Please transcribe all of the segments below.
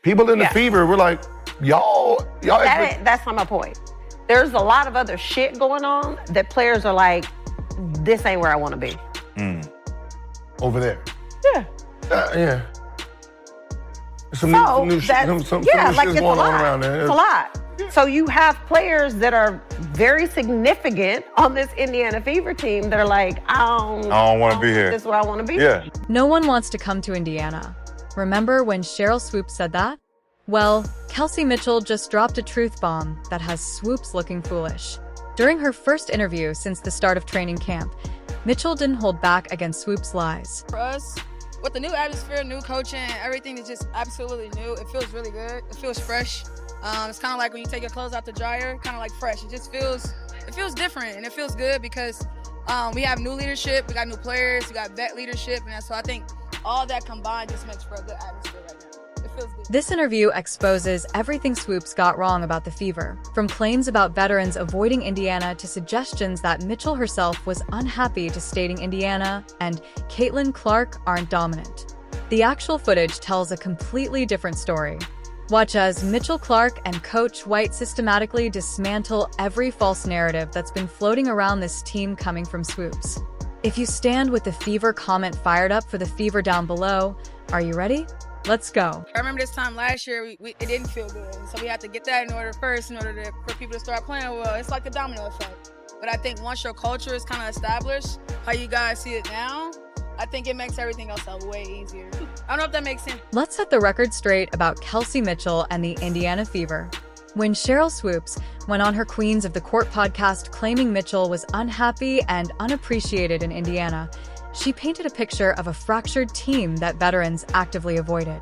People in the Fever were like, y'all. That's not my point. There's a lot of other shit going on that players are like, this ain't where I want to be. Over there. Yeah. Yeah. Some So new that's, some new like shit's it's a going on lot. around there. It's a lot. So you have players that are very significant on this Indiana Fever team that are like, I don't want to be here. This is where I want to be. Yeah. No one wants to come to Indiana. Remember when Sheryl Swoopes said that? Well, Kelsey Mitchell just dropped a truth bomb that has Swoopes looking foolish. During her first interview since the start of training camp, Mitchell didn't hold back against Swoopes' lies. For us, with the new atmosphere, new coaching, everything is just absolutely new. It feels really good. It feels fresh. It's kind of like when you take your clothes out the dryer, kind of like fresh. It feels different, and it feels good because we have new leadership, we got new players, we got vet leadership, and so I think all that combined just makes for a good atmosphere right now. It feels good. This interview exposes everything Swoopes got wrong about the Fever, from claims about veterans avoiding Indiana to suggestions that Mitchell herself was unhappy to stating Indiana and Caitlin Clark aren't dominant. The actual footage tells a completely different story. Watch as Mitchell Clark and Coach White systematically dismantle every false narrative that's been floating around this team coming from Swoopes. If you stand with the Fever comment fired up for the Fever down below, are you ready? Let's go. I remember this time last year, it didn't feel good. So we had to get that in order for people to start playing well. It's like a domino effect. But I think once your culture is kind of established, how you guys see it now, I think it makes everything else way easier. I don't know if that makes sense. Let's set the record straight about Kelsey Mitchell and the Indiana Fever. When Sheryl Swoopes went on her Queens of the Court podcast claiming Mitchell was unhappy and unappreciated in Indiana, she painted a picture of a fractured team that veterans actively avoided.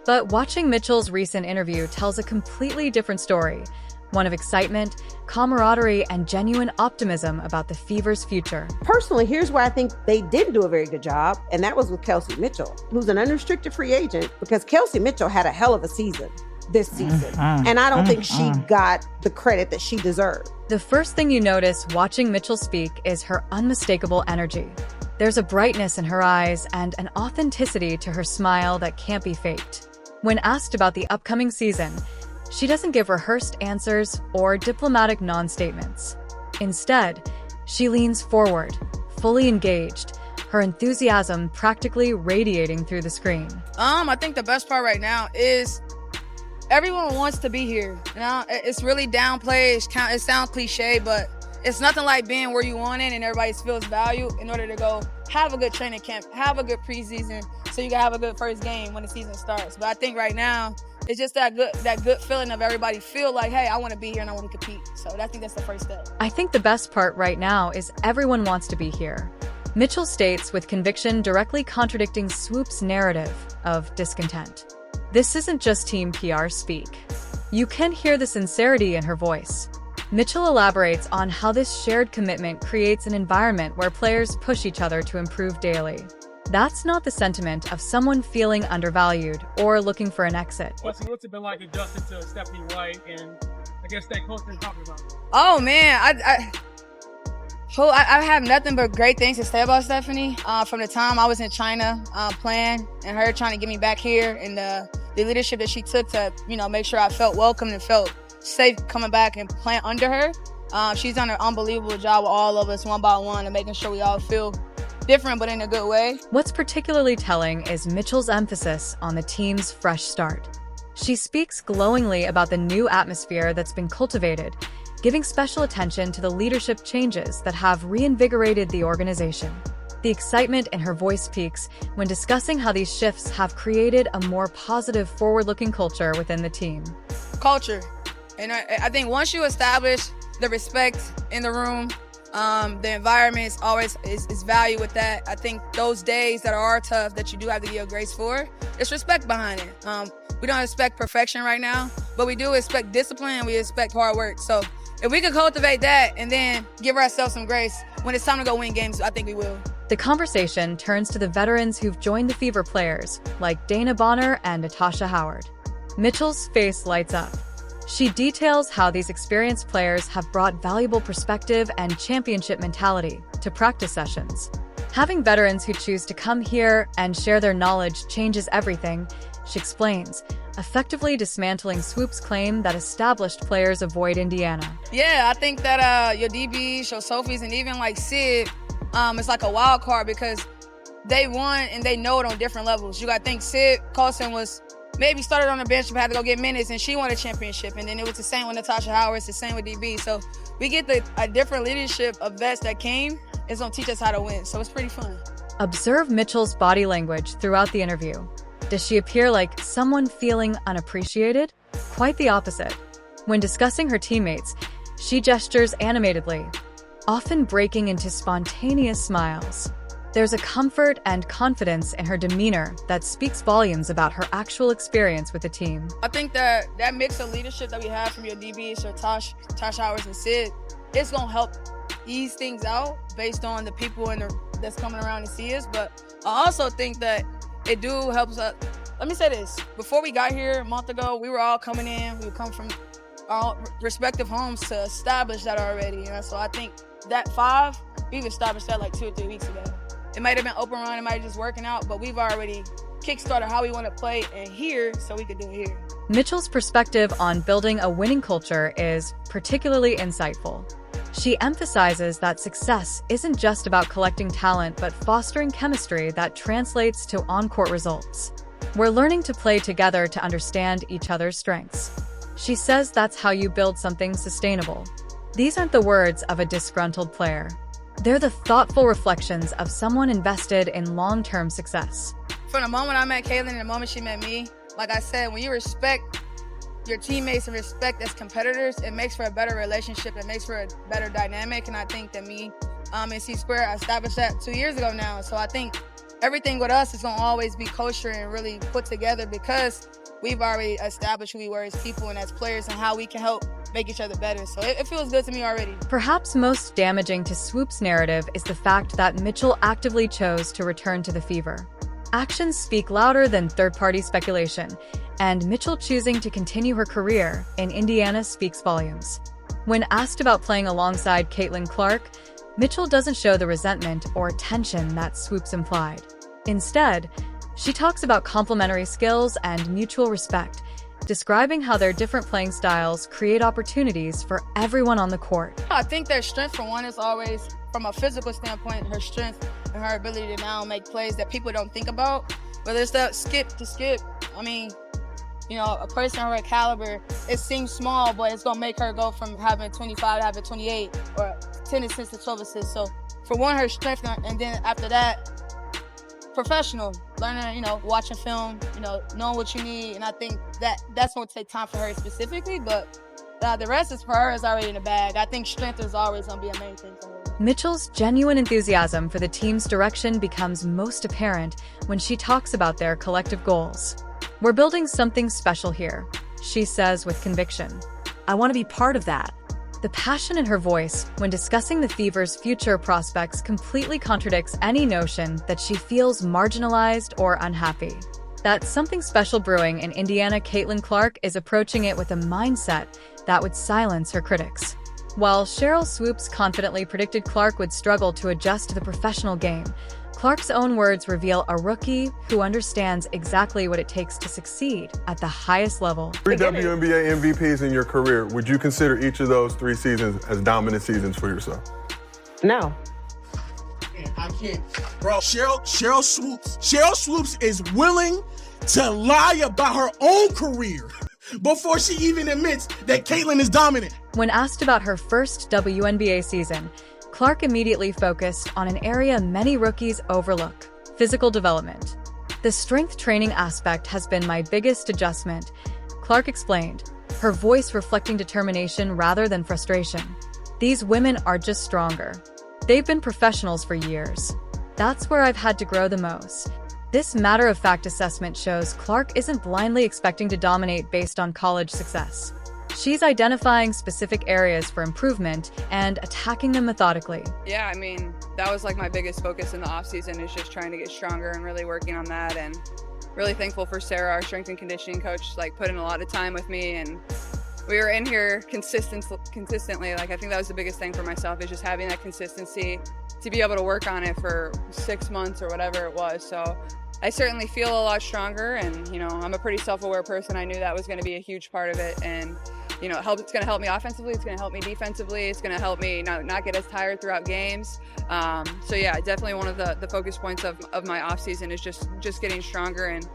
But watching Mitchell's recent interview tells a completely different story, one of excitement, camaraderie, and genuine optimism about the Fever's future. Personally, here's where I think they didn't do a very good job, and that was with Kelsey Mitchell, who's an unrestricted free agent, because Kelsey Mitchell had a hell of a season this season. And I don't think she got the credit that she deserved. The first thing you notice watching Mitchell speak is her unmistakable energy. There's a brightness in her eyes and an authenticity to her smile that can't be faked. When asked about the upcoming season, she doesn't give rehearsed answers or diplomatic non-statements. Instead, she leans forward, fully engaged, her enthusiasm practically radiating through the screen. I think the best part right now is everyone wants to be here. You know, it's really downplayed. It sounds cliche, but it's nothing like being where you want it and everybody feels value in order to go have a good training camp, have a good preseason, so you can have a good first game when the season starts. But I think right now, it's just that good feeling of everybody feel like, hey, I want to be here and I want to compete. So I think that's the first step. I think the best part right now is everyone wants to be here. Mitchell states with conviction, directly contradicting Swoopes' narrative of discontent. This isn't just team PR speak. You can hear the sincerity in her voice. Mitchell elaborates on how this shared commitment creates an environment where players push each other to improve daily. That's not the sentiment of someone feeling undervalued or looking for an exit. What's it been like adjusting to Stephanie White and I guess that coach is talking about? Oh man, I have nothing but great things to say about Stephanie. From the time I was in China playing and her trying to get me back here, and the leadership that she took to make sure I felt welcome and felt safe coming back and playing under her. She's done an unbelievable job with all of us one by one and making sure we all feel different but in a good way. What's particularly telling is Mitchell's emphasis on the team's fresh start. She speaks glowingly about the new atmosphere that's been cultivated, giving special attention to the leadership changes that have reinvigorated the organization. The excitement in her voice peaks when discussing how these shifts have created a more positive, forward-looking culture within the team. Culture. And I think once you establish the respect in the room, the environment is value with that. I think those days that are tough that you do have to give grace for, it's respect behind it. We don't expect perfection right now, but we do expect discipline and we expect hard work. So if we can cultivate that and then give ourselves some grace when it's time to go win games, I think we will. The conversation turns to the veterans who've joined the Fever players, like Dana Bonner and Natasha Howard. Mitchell's face lights up. She details how these experienced players have brought valuable perspective and championship mentality to practice sessions. Having veterans who choose to come here and share their knowledge changes everything, she explains. effectively dismantling Swoopes' claim that established players avoid Indiana. Yeah, I think that your DBs, your Sophies, and even like Sid, it's like a wild card because they won and they know it on different levels. You got to think Sid Colson was maybe started on the bench but had to go get minutes, and she won a championship. And then it was the same with Natasha Howard, it's the same with DB. So we get a different leadership of vets that came. It's going to teach us how to win. So it's pretty fun. Observe Mitchell's body language throughout the interview. Does she appear like someone feeling unappreciated? Quite the opposite. When discussing her teammates, she gestures animatedly, often breaking into spontaneous smiles. There's a comfort and confidence in her demeanor that speaks volumes about her actual experience with the team. I think that mix of leadership that we have from your DBs, so Tasha Howard and Sid, it's going to help ease things out based on the people that's coming around to see us. But I also think that it do helps us. Let me say this. Before we got here a month ago, we were all coming in. We would come from our respective homes to establish that already. So I think that 5, we've established that like 2 or 3 weeks ago. It might have been open run, it might have just working out, but we've already kickstarted how we want to play and here so we could do it here. Mitchell's perspective on building a winning culture is particularly insightful. She emphasizes that success isn't just about collecting talent, but fostering chemistry that translates to on-court results. We're learning to play together to understand each other's strengths. She says that's how you build something sustainable. These aren't the words of a disgruntled player. They're the thoughtful reflections of someone invested in long-term success. From the moment I met Caitlin and the moment she met me, like I said, when you respect your teammates and respect as competitors, it makes for a better relationship. It makes for a better dynamic. And I think that me and C-Square established that 2 years ago now. So I think everything with us is going to always be kosher and really put together because we've already established who we were as people and as players and how we can help make each other better. So it feels good to me already. Perhaps most damaging to Swoopes' narrative is the fact that Mitchell actively chose to return to the Fever. Actions speak louder than third-party speculation, and Mitchell choosing to continue her career in Indiana speaks volumes. When asked about playing alongside Caitlin Clark, Mitchell doesn't show the resentment or tension that Swoopes implied. Instead, she talks about complementary skills and mutual respect, describing how their different playing styles create opportunities for everyone on the court. I think their strength, for one, is always, from a physical standpoint, her strength and her ability to now make plays that people don't think about. Whether it's that skip to skip, I mean, a person of her caliber, it seems small, but it's going to make her go from having 25 to having 28 or 10 assists to 12 assists. So, for one, her strength, and then after that, professional, learning, watching film, knowing what you need. And I think that's going to take time for her specifically, but the rest is for her is already in the bag. I think strength is always going to be a main thing for her. Mitchell's genuine enthusiasm for the team's direction becomes most apparent when she talks about their collective goals. "We're building something special here," she says with conviction. "I want to be part of that." The passion in her voice when discussing the Fever's future prospects completely contradicts any notion that she feels marginalized or unhappy. That something special brewing in Indiana, Caitlin Clark is approaching it with a mindset that would silence her critics. While Sheryl Swoopes confidently predicted Clark would struggle to adjust to the professional game, Clark's own words reveal a rookie who understands exactly what it takes to succeed at the highest level. 3 WNBA MVPs in your career. Would you consider each of those 3 seasons as dominant seasons for yourself? No. I can't. Bro, Sheryl Swoopes is willing to lie about her own career before she even admits that Caitlin is dominant. When asked about her first WNBA season, Clark immediately focused on an area many rookies overlook: physical development. "The strength training aspect has been my biggest adjustment," Clark explained, her voice reflecting determination rather than frustration. "These women are just stronger. They've been professionals for years. That's where I've had to grow the most." This matter-of-fact assessment shows Clark isn't blindly expecting to dominate based on college success. She's identifying specific areas for improvement and attacking them methodically. Yeah, I mean, that was like my biggest focus in the offseason, is just trying to get stronger and really working on that. And really thankful for Sarah, our strength and conditioning coach, put in a lot of time with me, and we were in here consistently. I think that was the biggest thing for myself, is just having that consistency to be able to work on it for 6 months or whatever it was. So I certainly feel a lot stronger, and I'm a pretty self-aware person. I knew that was going to be a huge part of it, and it's going to help me offensively. It's going to help me defensively. It's going to help me not get as tired throughout games. So yeah, definitely one of the focus points of my off season is just getting stronger, and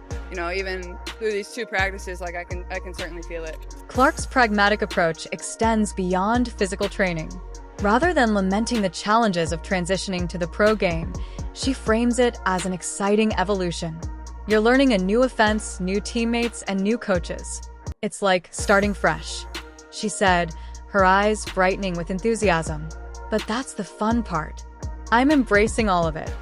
even through these 2 practices, like I can certainly feel it. Clark's pragmatic approach extends beyond physical training. Rather than lamenting the challenges of transitioning to the pro game, she frames it as an exciting evolution. You're learning a new offense, new teammates, and new coaches. It's like starting fresh, she said, her eyes brightening with enthusiasm. But that's the fun part. I'm embracing all of it.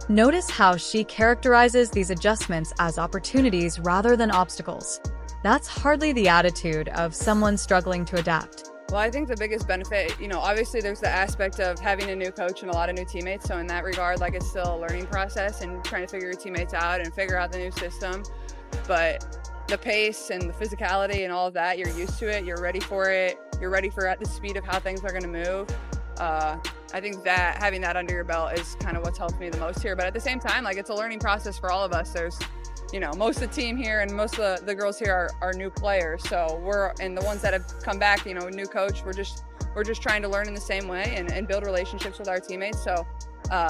Notice how she characterizes these adjustments as opportunities rather than obstacles. That's hardly the attitude of someone struggling to adapt. Well, I think the biggest benefit, obviously there's the aspect of having a new coach and a lot of new teammates. So in that regard, like, it's still a learning process and trying to figure your teammates out and figure out the new system. But the pace and the physicality and all of that, you're used to it. You're ready for it. You're ready for at the speed of how things are going to move. I think that having that under your belt is kind of what's helped me the most here. But at the same time, like, it's a learning process for all of us. There's most of the team here and most of the girls here are new players. So and the ones that have come back, new coach, we're just trying to learn in the same way and build relationships with our teammates. So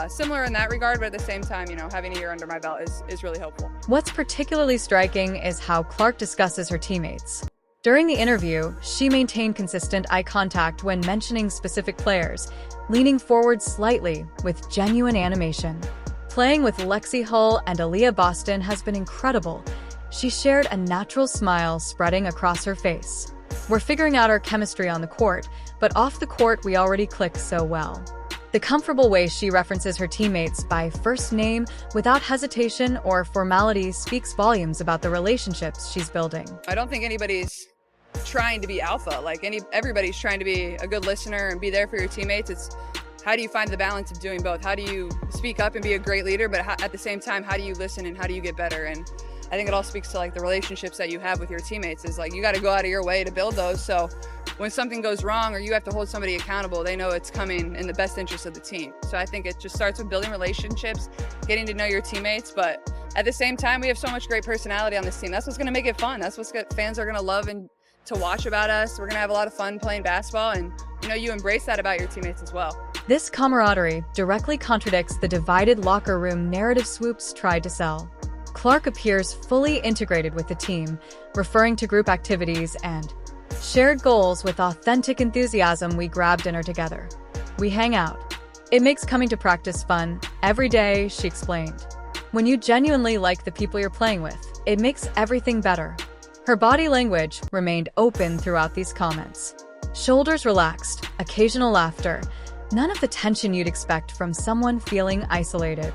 similar in that regard, but at the same time, having a year under my belt is really helpful. What's particularly striking is how Clark discusses her teammates. During the interview, she maintained consistent eye contact when mentioning specific players, leaning forward slightly with genuine animation. Playing with Lexi Hull and Aaliyah Boston has been incredible. She shared a natural smile spreading across her face. We're figuring out our chemistry on the court, but off the court we already click so well. The comfortable way she references her teammates by first name without hesitation or formality speaks volumes about the relationships she's building. I don't think anybody's trying to be alpha. Like, everybody's trying to be a good listener and be there for your teammates. It's how do you find the balance of doing both? How do you speak up and be a great leader, but at the same time, how do you listen and how do you get better? And I think it all speaks to, like, the relationships that you have with your teammates. Is like, you got to go out of your way to build those. So when something goes wrong or you have to hold somebody accountable, they know it's coming in the best interest of the team. So I think it just starts with building relationships, getting to know your teammates. But at the same time, we have so much great personality on this team. That's what's going to make it fun. That's what fans are going to love and to watch about us. We're going to have a lot of fun playing basketball, and you embrace that about your teammates as well. This camaraderie directly contradicts the divided locker room narrative Swoopes tried to sell. Clark appears fully integrated with the team, referring to group activities and shared goals with authentic enthusiasm. We grab dinner together. We hang out. It makes coming to practice fun every day, she explained. When you genuinely like the people you're playing with, it makes everything better. Her body language remained open throughout these comments. Shoulders relaxed, occasional laughter, none of the tension you'd expect from someone feeling isolated.